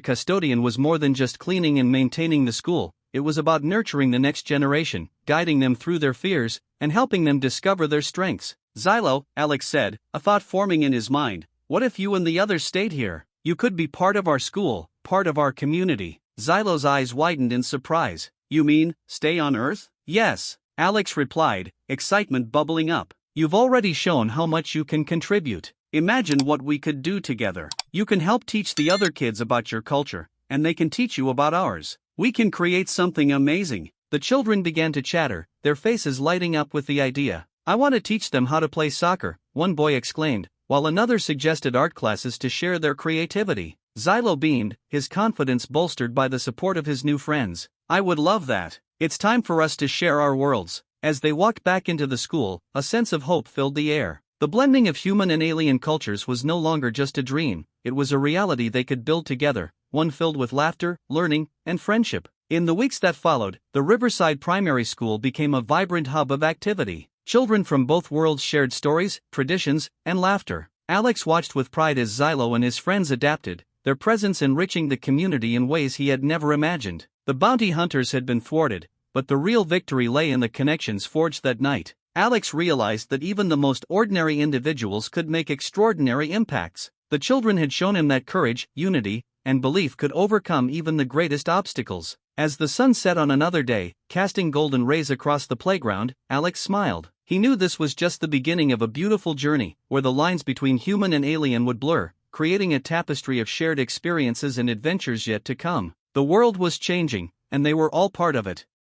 custodian was more than just cleaning and maintaining the school. It was about nurturing the next generation, guiding them through their fears, and helping them discover their strengths. "Xylo," Alex said, a thought forming in his mind, "what if you and the others stayed here? You could be part of our school, part of our community." Xylo's eyes widened in surprise. "You mean, stay on Earth?" "Yes," Alex replied, excitement bubbling up. "You've already shown how much you can contribute. Imagine what we could do together. You can help teach the other kids about your culture, and they can teach you about ours. We can create something amazing." The children began to chatter, their faces lighting up with the idea. "I want to teach them how to play soccer," one boy exclaimed, while another suggested art classes to share their creativity. Xylo beamed, his confidence bolstered by the support of his new friends. "I would love that. It's time for us to share our worlds." As they walked back into the school, a sense of hope filled the air. The blending of human and alien cultures was no longer just a dream, it was a reality they could build together, one filled with laughter, learning, and friendship. In the weeks that followed, the Riverside Primary School became a vibrant hub of activity. Children from both worlds shared stories, traditions, and laughter. Alex watched with pride as Xylo and his friends adapted, their presence enriching the community in ways he had never imagined. The bounty hunters had been thwarted, but the real victory lay in the connections forged that night. Alex realized that even the most ordinary individuals could make extraordinary impacts. The children had shown him that courage, unity, and belief could overcome even the greatest obstacles. As the sun set on another day, casting golden rays across the playground, Alex smiled. He knew this was just the beginning of a beautiful journey, where the lines between human and alien would blur, creating a tapestry of shared experiences and adventures yet to come. The world was changing, and they were all part of it.